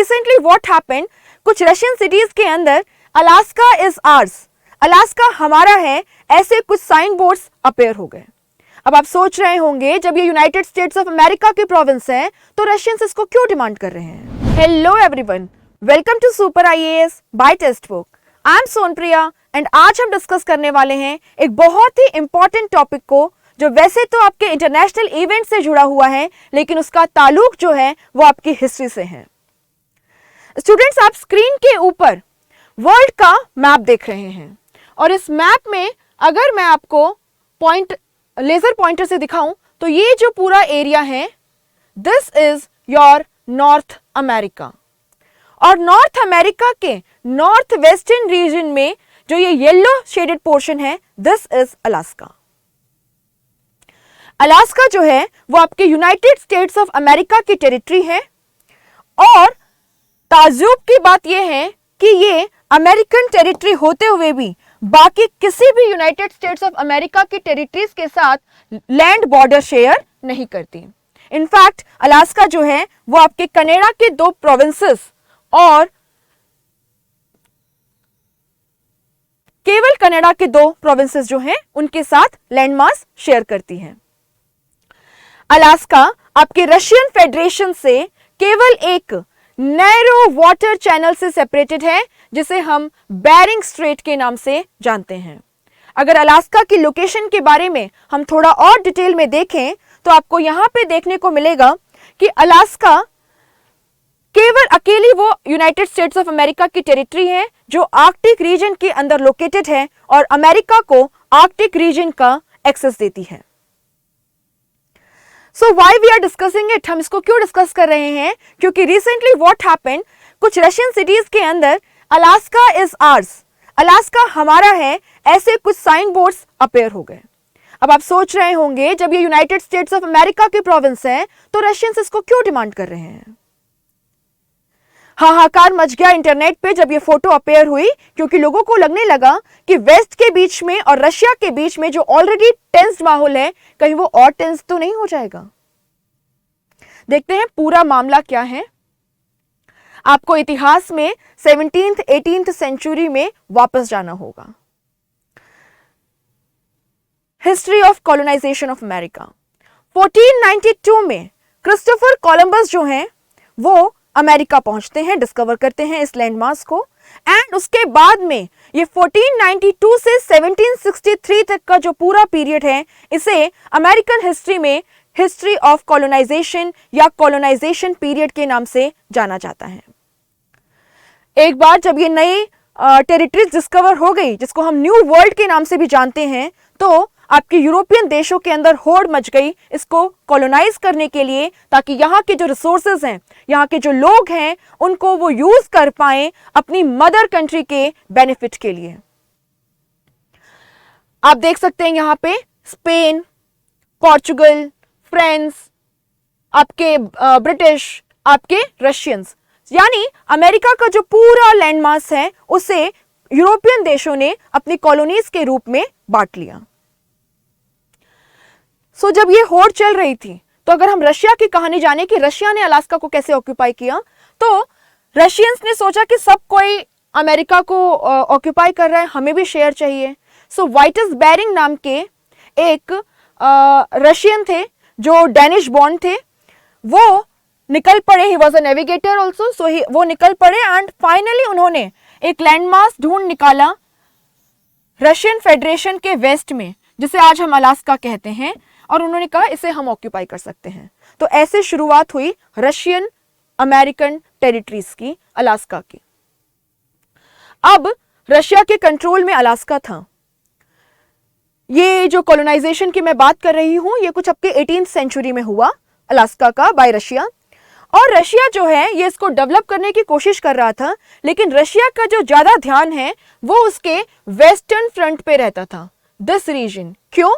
Recently what happened, कुछ Russian cities के अंदर अलास्का इज आर्स, अलास्का हमारा है, ऐसे कुछ साइन बोर्ड्स अपेयर हो गए। अब आप सोच रहे होंगे जब ये यूनाइटेड स्टेट्स ऑफ अमेरिका की प्रोविंस है तो रशियंस इसको क्यों डिमांड कर रहे हैं। Hello everyone, welcome to super IAS by textbook. I am Sonpriya and आज हम डिस्कस करने वाले हैं एक बहुत ही इंपॉर्टेंट टॉपिक को, जो वैसे तो आपके इंटरनेशनल इवेंट से जुड़ा हुआ है, लेकिन उसका ताल्लुक जो है वो आपकी हिस्ट्री से है। स्टूडेंट्स, आप स्क्रीन के ऊपर वर्ल्ड का मैप देख रहे हैं और इस मैप में अगर मैं आपको लेजर पॉइंटर से दिखाऊं तो ये जो पूरा एरिया है, this is your north America. और नॉर्थ अमेरिका के नॉर्थ वेस्टर्न रीजन में जो ये येलो शेडेड पोर्शन है, दिस इज अलास्का। अलास्का जो है वो आपके यूनाइटेड स्टेट्स ऑफ अमेरिका की टेरिटरी है और ताज्जुब की बात यह है कि ये अमेरिकन टेरिटरी होते हुए भी बाकी किसी भी यूनाइटेड स्टेट्स ऑफ अमेरिका की टेरिटरीज के साथ लैंड बॉर्डर शेयर नहीं करती। इनफैक्ट अलास्का जो है वो आपके कनाडा के 2 प्रोविंसेस और केवल कनाडा के 2 प्रोविंसेस जो हैं उनके साथ लैंड मास शेयर करती है। अलास्का आपके रशियन फेडरेशन से केवल एक नैरो वाटर चैनल से सेपरेटेड है, जिसे हम बेरिंग स्ट्रेट के नाम से जानते हैं। अगर अलास्का की लोकेशन के बारे में हम थोड़ा और डिटेल में देखें तो आपको यहां पे देखने को मिलेगा कि अलास्का केवल अकेली वो यूनाइटेड स्टेट्स ऑफ अमेरिका की टेरिटरी है जो आर्कटिक रीजन के अंदर लोकेटेड है और अमेरिका को आर्कटिक रीजन का एक्सेस देती है। So why we are discussing it, हम इसको क्यों डिस्कस कर रहे हैं? क्योंकि रिसेंटली व्हाट हैपेंड, कुछ रशियन सिटीज के अंदर अलास्का इज आर्स, अलास्का हमारा है, ऐसे कुछ साइन बोर्ड्स अपेयर हो गए। अब आप सोच रहे होंगे जब ये यूनाइटेड स्टेट्स ऑफ अमेरिका की प्रोविंस है तो रशियंस इसको क्यों डिमांड कर रहे हैं। हाहाकार मच गया इंटरनेट पे जब ये फोटो अपेयर हुई, क्योंकि लोगों को लगने लगा कि वेस्ट के बीच में और रशिया के बीच में जो ऑलरेडी टेंस्ड माहौल है, कहीं वो और टेंस तो नहीं हो जाएगा। देखते हैं पूरा मामला क्या है। आपको इतिहास में 17th 18th सेंचुरी में वापस जाना होगा। History of colonisation of America. 1492 में क्रिस्टोफर कोलंबस जो हैं वो अमेरिका पहुंचते हैं, डिस्कवर करते हैं इस लैंडमास को। एंड उसके बाद में ये 1492 से 1763 तक का जो पूरा पीरियड है, इसे अमेरिकन हिस्ट्री में हिस्ट्री ऑफ कॉलोनाइजेशन या कॉलोनाइजेशन पीरियड के नाम से जाना जाता है। एक बार जब ये नई टेरिटरीज डिस्कवर हो गई, जिसको हम न्यू वर्ल्ड के नाम से भी जानते हैं, तो आपके यूरोपियन देशों के अंदर होड़ मच गई इसको कॉलोनाइज करने के लिए, ताकि यहाँ के जो रिसोर्सेज हैं, यहाँ के जो लोग हैं, उनको वो यूज कर पाए अपनी मदर कंट्री के बेनिफिट के लिए। आप देख सकते हैं यहाँ पे स्पेन, पोर्चुगल, फ्रांस, आपके ब्रिटिश, आपके रशियंस, यानी अमेरिका का जो पूरा लैंडमास है उसे यूरोपियन देशों ने अपनी कॉलोनीज के रूप में बांट लिया। सो जब ये होड़ चल रही थी, तो अगर हम रशिया की कहानी जाने कि रशिया ने अलास्का को कैसे ऑक्यूपाई किया, तो रशियंस ने सोचा कि सब कोई अमेरिका को ऑक्यूपाई कर रहा है, हमें भी शेयर चाहिए। सो वाइटस बेरिंग नाम के एक रशियन थे जो डेनिश बॉर्न थे, वो निकल पड़े, he was a navigator also, so वो निकल पड़े एंड फाइनली उन्होंने एक लैंडमास ढूंढ निकाला रशियन फेडरेशन के वेस्ट में, जिसे आज हम अलास्का कहते हैं, और उन्होंने कहा इसे हम ऑक्यूपाई कर सकते हैं। तो ऐसे शुरुआत हुई रशियन अमेरिकन टेरिटरीज की, अलास्का की। अब रशिया के कंट्रोल में अलास्का था। ये जो कॉलोनाइजेशन की मैं बात कर रही हूं, ये कुछ आपके 18th सेंचुरी में हुआ अलास्का का बाय रशिया। और रशिया जो है ये इसको डेवलप करने की कोशिश कर रहा था, लेकिन रशिया का जो ज्यादा ध्यान है वो उसके वेस्टर्न फ्रंट पे रहता था, दिस रीजन। क्यों?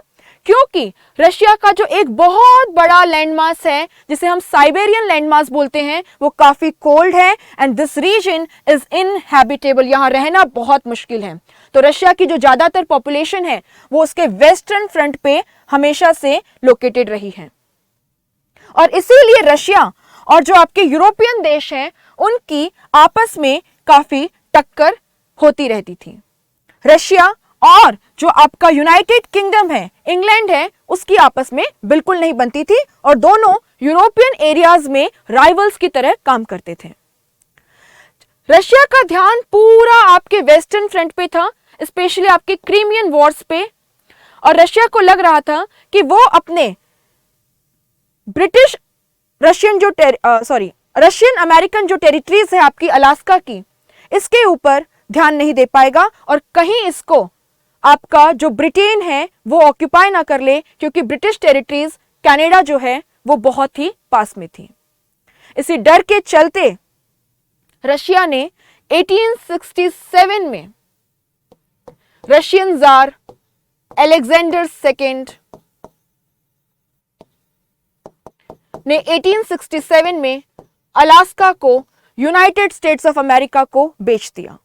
क्योंकि रशिया का जो एक बहुत बड़ा लैंडमास है, जिसे हम साइबेरियन लैंडमास बोलते हैं, वो काफी कोल्ड है एंड दिस रीजन इज इनहैबिटेबल, यहां रहना बहुत मुश्किल है। तो रशिया की जो ज्यादातर पॉपुलेशन है वो उसके वेस्टर्न फ्रंट पे हमेशा से लोकेटेड रही है। और इसीलिए रशिया और जो आपके यूरोपियन देश हैं उनकी आपस में काफी टक्कर होती रहती थी। रशिया और जो आपका यूनाइटेड किंगडम है, इंग्लैंड है, उसकी आपस में बिल्कुल नहीं बनती थी और दोनों यूरोपियन एरियाज में राइवल्स की तरह काम करते थे। रशिया का ध्यान पूरा आपके वेस्टर्न फ्रंट पे था, स्पेशली आपके क्रीमियन वॉर्स पे, और रशिया को लग रहा था कि वो अपने ब्रिटिश रशियन अमेरिकन जो टेरिटरीज है आपकी अलास्का की, इसके ऊपर ध्यान नहीं दे पाएगा और कहीं इसको आपका जो ब्रिटेन है वो ऑक्यूपाई ना कर ले, क्योंकि ब्रिटिश टेरिटरीज कनाडा जो है वो बहुत ही पास में थी। इसी डर के चलते रशिया ने 1867 में रशियन जार अलेक्जेंडर सेकेंड ने 1867 में अलास्का को यूनाइटेड स्टेट्स ऑफ अमेरिका को बेच दिया।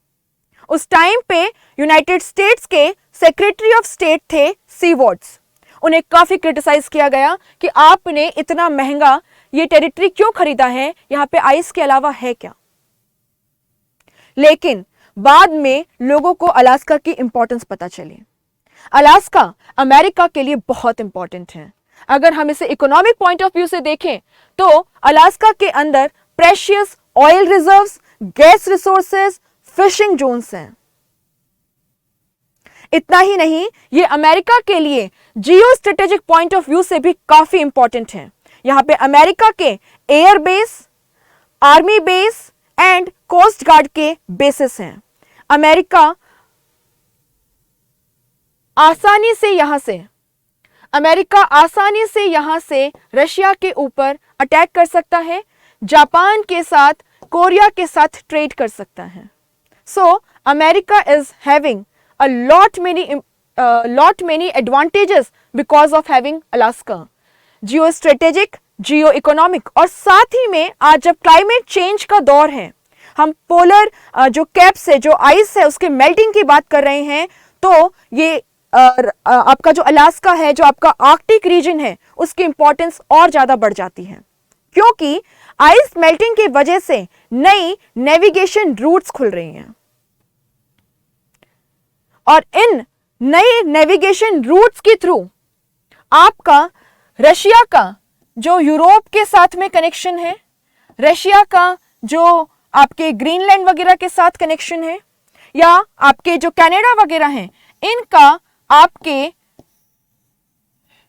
उस टाइम पे यूनाइटेड स्टेट्स के सेक्रेटरी ऑफ स्टेट थे सीवर्ड्स। उन्हें काफी क्रिटिसाइज किया गया कि आपने इतना महंगा ये टेरिटरी क्यों खरीदा है, यहां पे आइस के अलावा है क्या। लेकिन बाद में लोगों को अलास्का की इंपॉर्टेंस पता चली। अलास्का अमेरिका के लिए बहुत इंपॉर्टेंट है। अगर हम इसे इकोनॉमिक पॉइंट ऑफ व्यू से देखें तो अलास्का के अंदर precious oil reserves, gas resources, fishing zones हैं। इतना ही नहीं, ये अमेरिका के लिए geo strategic point of view से भी काफी इंपॉर्टेंट है। यहां पे अमेरिका के air base, army base and coast guard के बेसिस हैं। अमेरिका आसानी से यहां से रशिया के ऊपर अटैक कर सकता है, जापान के साथ, कोरिया के साथ ट्रेड कर सकता है। So America is having a lot many advantages because of having Alaska. Geo strategic, Jio economic, और साथ ही में आज जब क्लाइमेट चेंज का दौर है, हम पोलर जो कैप्स है, जो आइस है, उसके मेल्टिंग की बात कर रहे हैं, तो ये आपका जो अलास्का है, जो आपका आर्कटिक रीजन है, उसकी इंपॉर्टेंस और ज्यादा बढ़ जाती है, क्योंकि आइस मेल्टिंग की वजह से नई नेविगेशन रूट्स खुल रही हैं और इन नए नेविगेशन रूट्स के थ्रू आपका रशिया का जो यूरोप के साथ में कनेक्शन है, रशिया का जो आपके ग्रीनलैंड वगैरह के साथ कनेक्शन है, या आपके जो कनाडा वगैरह हैं, इनका आपके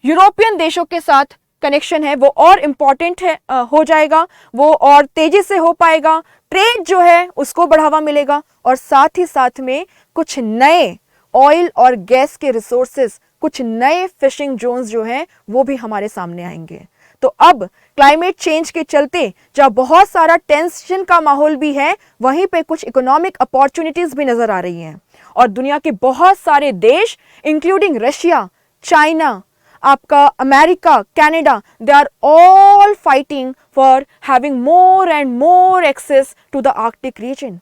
यूरोपियन देशों के साथ कनेक्शन है, वो और इंपॉर्टेंट है, हो जाएगा, वो और तेजी से हो पाएगा। ट्रेड जो है उसको बढ़ावा मिलेगा और साथ ही साथ में कुछ नए ऑयल और गैस के रिसोर्सेज, कुछ नए फिशिंग जोन्स जो हैं वो भी हमारे सामने आएंगे। तो अब क्लाइमेट चेंज के चलते जब बहुत सारा टेंशन का माहौल भी है, वहीं पे कुछ इकोनॉमिक अपॉर्चुनिटीज भी नजर आ रही हैं और दुनिया के बहुत सारे देश इंक्लूडिंग रशिया, चाइना, आपका America, Canada, they are all fighting for having more and more access to the Arctic region.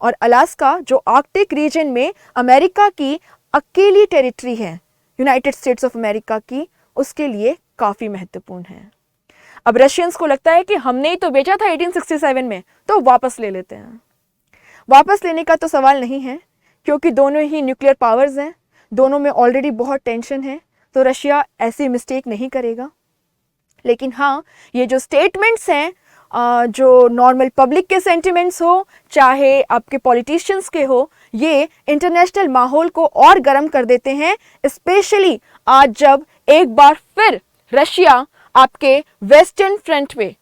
और अलास्का जो आर्कटिक रीजन में अमेरिका की अकेली टेरिटरी है, यूनाइटेड स्टेट्स ऑफ अमेरिका की, उसके लिए काफी महत्वपूर्ण है। अब रशियंस को लगता है कि हमने ही तो बेचा था 1867 में, तो वापस ले लेते हैं। वापस लेने का तो सवाल नहीं है, क्योंकि दोनों ही न्यूक्लियर पावर्स हैं, दोनों में ऑलरेडी बहुत टेंशन है, तो रशिया ऐसी मिस्टेक नहीं करेगा। लेकिन हाँ, ये जो स्टेटमेंट्स हैं, जो नॉर्मल पब्लिक के सेंटिमेंट्स हो, चाहे आपके पॉलिटिशियंस के हो, ये इंटरनेशनल माहौल को और गर्म कर देते हैं, स्पेशली आज जब एक बार फिर रशिया आपके वेस्टर्न फ्रंट पे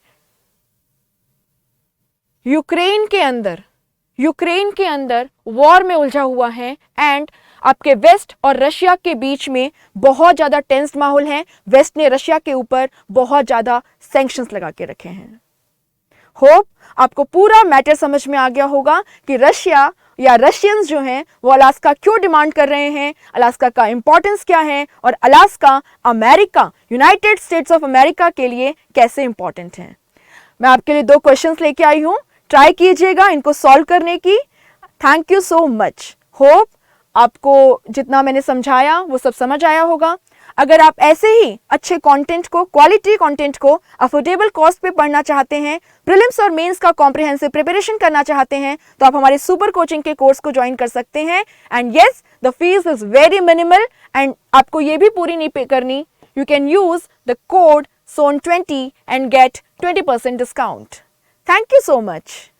यूक्रेन के अंदर वॉर में उलझा हुआ है एंड आपके वेस्ट और रशिया के बीच में बहुत ज्यादा टेंस्ड माहौल है। वेस्ट ने रशिया के ऊपर बहुत ज्यादा सैंक्शंस लगा के रखे हैं। होप आपको पूरा मैटर समझ में आ गया होगा कि रशिया या रशियंस जो हैं वो अलास्का क्यों डिमांड कर रहे हैं, अलास्का का इंपॉर्टेंस क्या है और Alaska America, United States of America के लिए कैसे इंपॉर्टेंट है। मैं आपके लिए 2 क्वेश्चंस लेके आई हूं, ट्राई कीजिएगा इनको सॉल्व करने की। Thank you so much. Hope आपको जितना मैंने समझाया वो सब समझ आया होगा। अगर आप ऐसे ही अच्छे कंटेंट को, क्वालिटी कंटेंट को अफोर्डेबल कॉस्ट पे पढ़ना चाहते हैं, प्रीलिम्स और मेंस का कॉम्प्रिहेंसिव प्रिपरेशन करना चाहते हैं, तो आप हमारे सुपर कोचिंग के कोर्स को ज्वाइन कर सकते हैं। And yes, the fees is very minimal and आपको ये भी पूरी नहीं पे करनी। You can use the code SON20 and get 20% discount. Thank you so much.